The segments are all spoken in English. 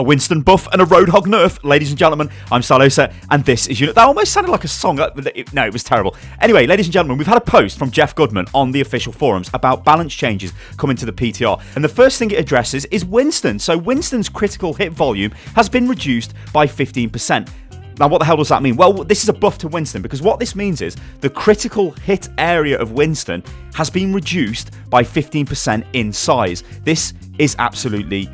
a Winston buff and a Roadhog nerf. Ladies and gentlemen, I'm Salosa, and this is Unit. That almost sounded like a song. No, it was terrible. Anyway, ladies and gentlemen, we've had a post from Jeff Goodman on the official forums about balance changes coming to the PTR. And the first thing it addresses is Winston. So Winston's critical hit volume has been reduced by 15%. Now, what the hell does that mean? Well, this is a buff to Winston, because what this means is the critical hit area of Winston has been reduced by 15% in size. This is absolutely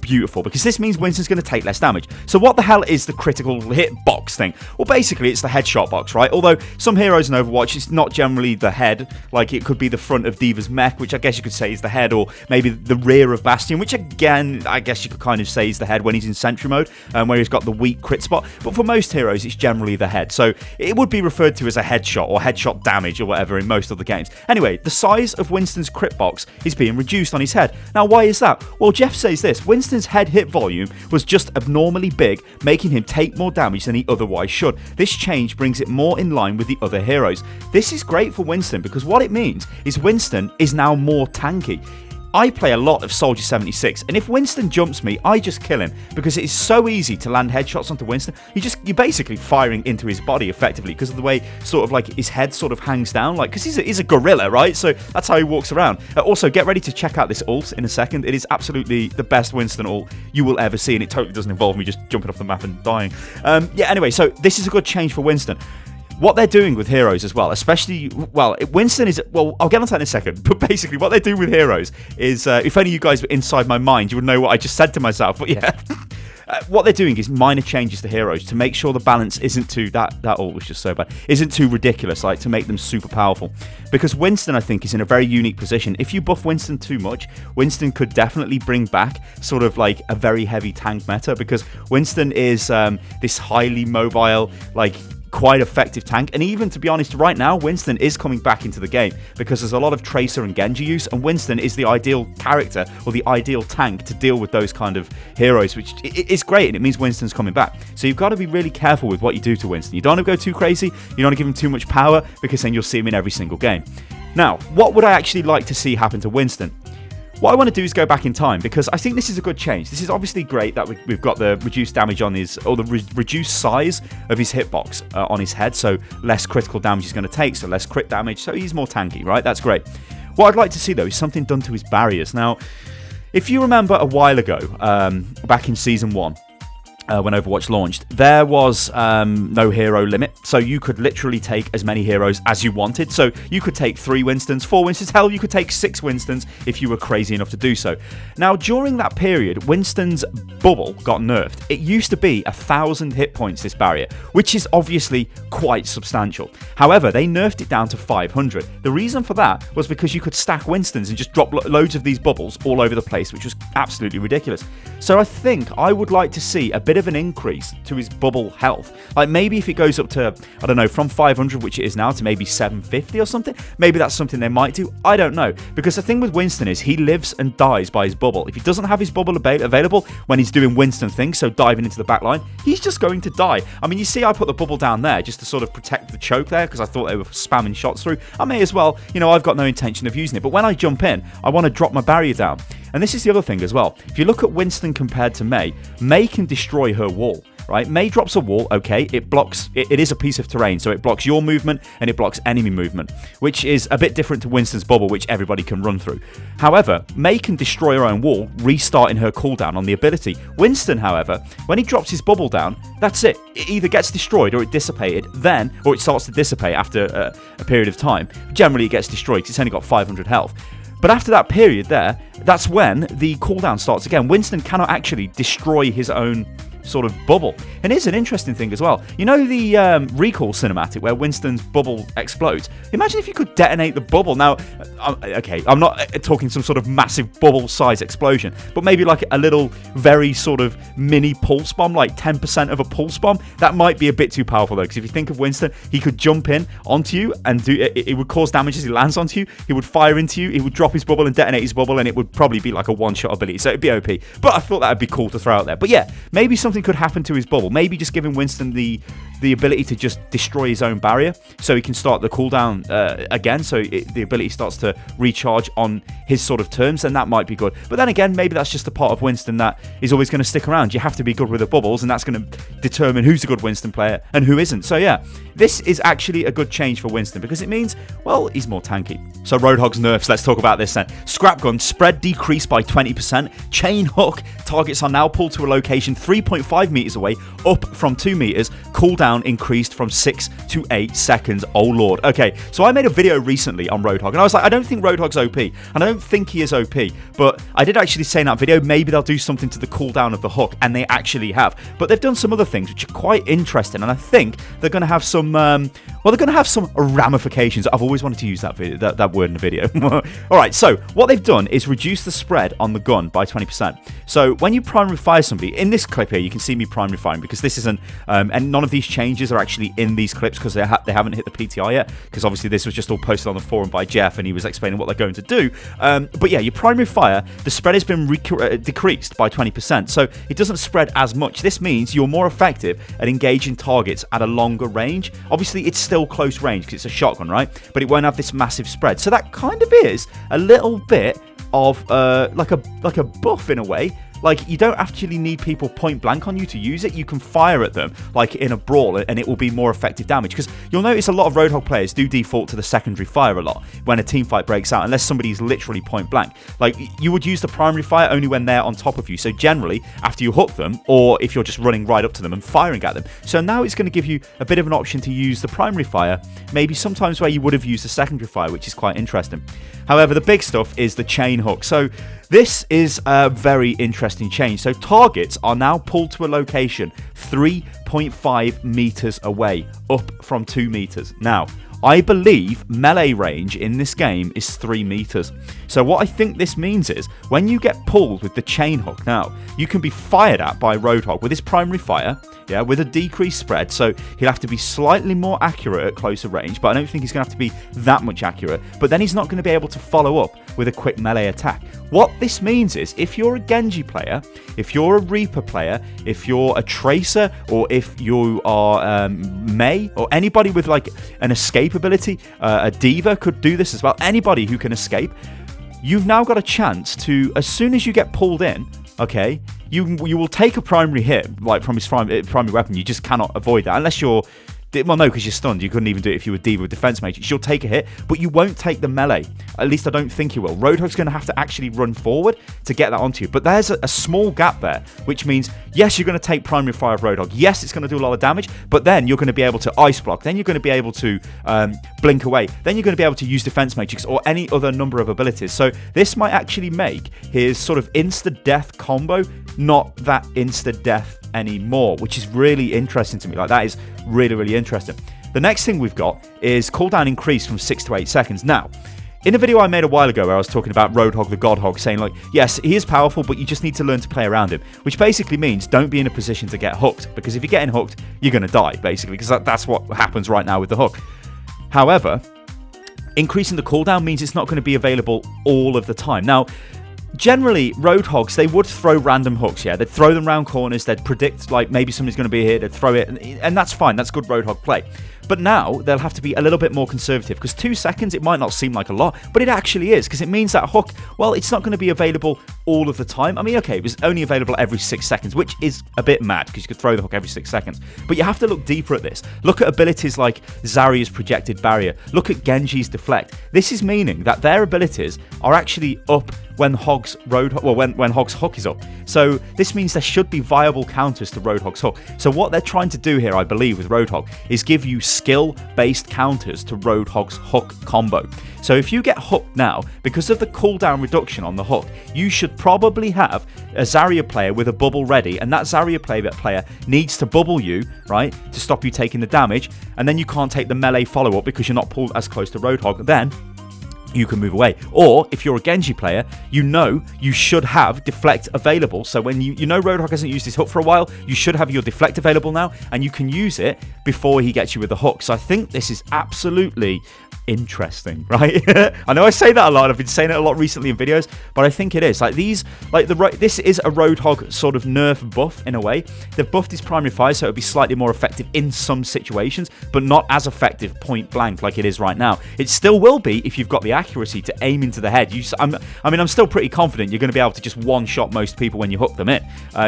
beautiful, because this means Winston's going to take less damage. So what the hell is the critical hit box thing? Well, basically it's the headshot box, right? Although some heroes in Overwatch, it's not generally the head. Like, it could be the front of D.Va's mech, which I guess you could say is the head, or maybe the rear of Bastion, which again I guess you could kind of say is the head when he's in sentry mode, where he's got the weak crit spot. But for most heroes it's generally the head, so it would be referred to as a headshot or headshot damage or whatever in most of the games. Anyway, the size of Winston's crit box is being reduced on his head. Now, why is that? Well, Jeff says this: Winston's head hit volume was just abnormally big, making him take more damage than he otherwise should. This change brings it more in line with the other heroes. This is great for Winston, because what it means is Winston is now more tanky. I play a lot of Soldier 76, and if Winston jumps me, I just kill him, because it is so easy to land headshots onto Winston. You're basically firing into his body effectively, because of the way sort of like his head sort of hangs down, like, because he's a gorilla, right? So that's how he walks around. Also, get ready to check out this ult in a second. It is absolutely the best Winston ult you will ever see, and it totally doesn't involve me just jumping off the map and dying. Yeah, anyway, so this is a good change for Winston. What they're doing with heroes as well, especially, well, Winston is, well, I'll get onto that in a second, but basically what they do with heroes is, if only you guys were inside my mind, you would know what I just said to myself, but yeah. What they're doing is minor changes to heroes to make sure the balance isn't too, that ult was just so bad, isn't too ridiculous, like to make them super powerful. Because Winston, I think, is in a very unique position. If you buff Winston too much, Winston could definitely bring back sort of like a very heavy tank meta, because Winston is this highly mobile, like, quite effective tank. And even, to be honest, right now Winston is coming back into the game, because there's a lot of Tracer and Genji use, and Winston is the ideal character or the ideal tank to deal with those kind of heroes, which is great, and it means Winston's coming back. So you've got to be really careful with what you do to Winston. You don't want to go too crazy, you don't want to give him too much power, because then you'll see him in every single game. Now, what would I actually like to see happen to Winston? What I want to do is go back in time, because I think this is a good change. This is obviously great that we've got the reduced damage on his, or the reduced size of his hitbox on his head, so less critical damage he's going to take, so less crit damage, so he's more tanky, right? That's great. What I'd like to see, though, is something done to his barriers. Now, if you remember a while ago, back in Season 1, when Overwatch launched, there was no hero limit, so you could literally take as many heroes as you wanted. So you could take 3 Winstons, 4 Winstons, hell, you could take 6 Winstons if you were crazy enough to do so. Now, during that period, Winston's bubble got nerfed. It used to be 1,000 hit points, this barrier, which is obviously quite substantial. However, they nerfed it down to 500. The reason for that was because you could stack Winstons and just drop loads of these bubbles all over the place, which was absolutely ridiculous. So I think I would like to see a bit of an increase to his bubble health. Like, maybe if it goes up to, I don't know, from 500, which it is now, to maybe 750 or something, maybe that's something they might do. I don't know, because the thing with Winston is he lives and dies by his bubble. If he doesn't have his bubble available when he's doing Winston things, so diving into the back line, he's just going to die. I mean, you see I put the bubble down there just to sort of protect the choke there, because I thought they were spamming shots through. I may as well, you know, I've got no intention of using it, but when I jump in, I want to drop my barrier down. And this is the other thing as well. If you look at Winston compared to May can destroy her wall, right? May drops a wall, okay, it blocks, it is a piece of terrain, so it blocks your movement and it blocks enemy movement, which is a bit different to Winston's bubble, which everybody can run through. However, May can destroy her own wall, restarting her cooldown on the ability. Winston, however, when he drops his bubble down, that's it. It either gets destroyed or it dissipated, then, or it starts to dissipate after a period of time. Generally, it gets destroyed because it's only got 500 health. But after that period there, that's when the cooldown starts again. Winston cannot actually destroy his own sort of bubble. And here's an interesting thing as well. You know the recall cinematic where Winston's bubble explodes? Imagine if you could detonate the bubble. Now, okay, I'm not talking some sort of massive bubble size explosion, but maybe like a little very sort of mini pulse bomb, like 10% of a pulse bomb. That might be a bit too powerful though, because if you think of Winston, he could jump in onto you and do it would cause damage as he lands onto you. He would fire into you, he would drop his bubble and detonate his bubble, and it would probably be like a one-shot ability, so it'd be OP. But I thought that would be cool to throw out there. But yeah, maybe something could happen to his bubble. Maybe just giving Winston the the ability to just destroy his own barrier, so he can start the cooldown again, so the ability starts to recharge on his sort of terms, and that might be good. But then again, maybe that's just a part of Winston that is always going to stick around. You have to be good with the bubbles, and that's going to determine who's a good Winston player and who isn't. So yeah, this is actually a good change for Winston because it means, well, he's more tanky. So Roadhog's nerfs, let's talk about this then. Scrap gun, spread decreased by 20%. Chain hook, targets are now pulled to a location 3.5 meters away, up from 2 meters. Cooldown increased from 6 to 8 seconds. Oh lord. Okay, so I made a video recently on Roadhog, and I was like, I don't think Roadhog's OP, and I don't think he is OP, but I did actually say in that video, maybe they'll do something to the cooldown of the hook, and they actually have. But they've done some other things which are quite interesting, and I think they're going to have some, well, they're going to have some ramifications. I've always wanted to use that word in a video. Alright, so what they've done is reduce the spread on the gun by 20%. So when you primary fire somebody, in this clip here, you can see me primary firing because this isn't, and none of these changes are actually in these clips because they haven't hit the PTR yet, because obviously this was just all posted on the forum by Jeff and he was explaining what they're going to do. But yeah, your primary fire, the spread has been decreased by 20%, so it doesn't spread as much. This means you're more effective at engaging targets at a longer range. Obviously, it's still close range because it's a shotgun, right? But it won't have this massive spread. So that kind of is a little bit of like a buff in a way. Like, you don't actually need people point blank on you to use it. You can fire at them like in a brawl and it will be more effective damage, because you'll notice a lot of Roadhog players do default to the secondary fire a lot when a team fight breaks out, unless somebody's literally point blank. Like, you would use the primary fire only when they're on top of you, so generally after you hook them, or if you're just running right up to them and firing at them. So now it's going to give you a bit of an option to use the primary fire, maybe sometimes where you would have used the secondary fire, which is quite interesting. However, the big stuff is the chain hook. So this is a very interesting change. So targets are now pulled to a location 3.5 meters away, up from 2 meters. Now, I believe melee range in this game is 3 meters. So what I think this means is, when you get pulled with the chain hook now, you can be fired at by Roadhog with his primary fire, yeah, with a decreased spread, so he'll have to be slightly more accurate at closer range, but I don't think he's going to have to be that much accurate. But then he's not going to be able to follow up with a quick melee attack. What this means is, if you're a Genji player, if you're a Reaper player, if you're a Tracer, or if you are May, or anybody with like an escape ability, a Diva could do this as well, anybody who can escape, you've now got a chance to, as soon as you get pulled in, okay, you will take a primary hit, like from his primary weapon. You just cannot avoid that unless you're, well, no, because you're stunned. You couldn't even do it if you were Diva with Defense Matrix. You'll take a hit, but you won't take the melee. At least I don't think you will. Roadhog's going to have to actually run forward to get that onto you. But there's a small gap there, which means, yes, you're going to take primary fire of Roadhog. Yes, it's going to do a lot of damage, but then you're going to be able to ice block. Then you're going to be able to blink away. Then you're going to be able to use Defense Matrix or any other number of abilities. So this might actually make his sort of insta-death combo not that insta-death anymore, which is really interesting to me. Like, that is really, really interesting. The next thing we've got is cooldown increase from 6 to 8 seconds. Now, in a video I made a while ago where I was talking about Roadhog the Godhog, saying like, yes, he is powerful, but you just need to learn to play around him, which basically means don't be in a position to get hooked, because if you're getting hooked, you're going to die, basically, because that's what happens right now with the hook. However, increasing the cooldown means it's not going to be available all of the time. Now, generally, Roadhogs, they would throw random hooks, yeah? They'd throw them round corners, they'd predict, like, maybe somebody's going to be here, they'd throw it, and that's fine, that's good Roadhog play. But now, they'll have to be a little bit more conservative, because 2 seconds, it might not seem like a lot, but it actually is, because it means that hook, well, it's not going to be available all of the time. I mean, okay, it was only available every 6 seconds, which is a bit mad, because you could throw the hook every 6 seconds. But you have to look deeper at this. Look at abilities like Zarya's projected barrier. Look at Genji's deflect. This is meaning that their abilities are actually up when Hog's when Hog's hook is up. So this means there should be viable counters to Roadhog's hook. So what they're trying to do here, I believe, with Roadhog is give you skill-based counters to Roadhog's hook combo. So if you get hooked now, because of the cooldown reduction on the hook, you should probably have a Zarya player with a bubble ready, and that Zarya player needs to bubble you, right, to stop you taking the damage, and then you can't take the melee follow-up because you're not pulled as close to Roadhog. Then you can move away. Or if you're a Genji player, you know you should have deflect available. So when you know Roadhog hasn't used his hook for a while, you should have your deflect available now, and you can use it before he gets you with the hook. So I think this is absolutely interesting, right? I know I say that a lot. I've been saying it a lot recently in videos, but I think it is. Like these, this is a Roadhog sort of nerf buff in a way. They've buffed his primary fire, so it'll be slightly more effective in some situations, but not as effective point blank like it is right now. It still will be if you've got the accuracy to aim into the head. I'm still pretty confident you're going to be able to just one-shot most people when you hook them in.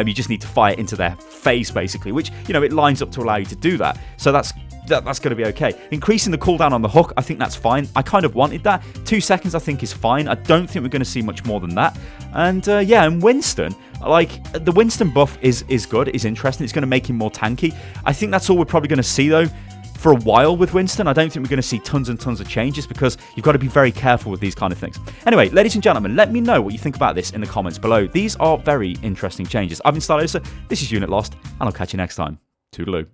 You just need to fire into their face, basically, which, you know, it lines up to allow you to do that. So that's going to be okay. Increasing the cooldown on the hook, I think that's fine. I kind of wanted that. 2 seconds, I think, is fine. I don't think we're going to see much more than that. And yeah, and Winston, like, the Winston buff is good, is interesting. It's going to make him more tanky. I think that's all we're probably going to see, though, for a while with Winston. I don't think we're going to see tons and tons of changes because you've got to be very careful with these kind of things. Anyway, ladies and gentlemen, let me know what you think about this in the comments below. These are very interesting changes. I've been Stylosa, this is Unit Lost, and I'll catch you next time. Toodaloo.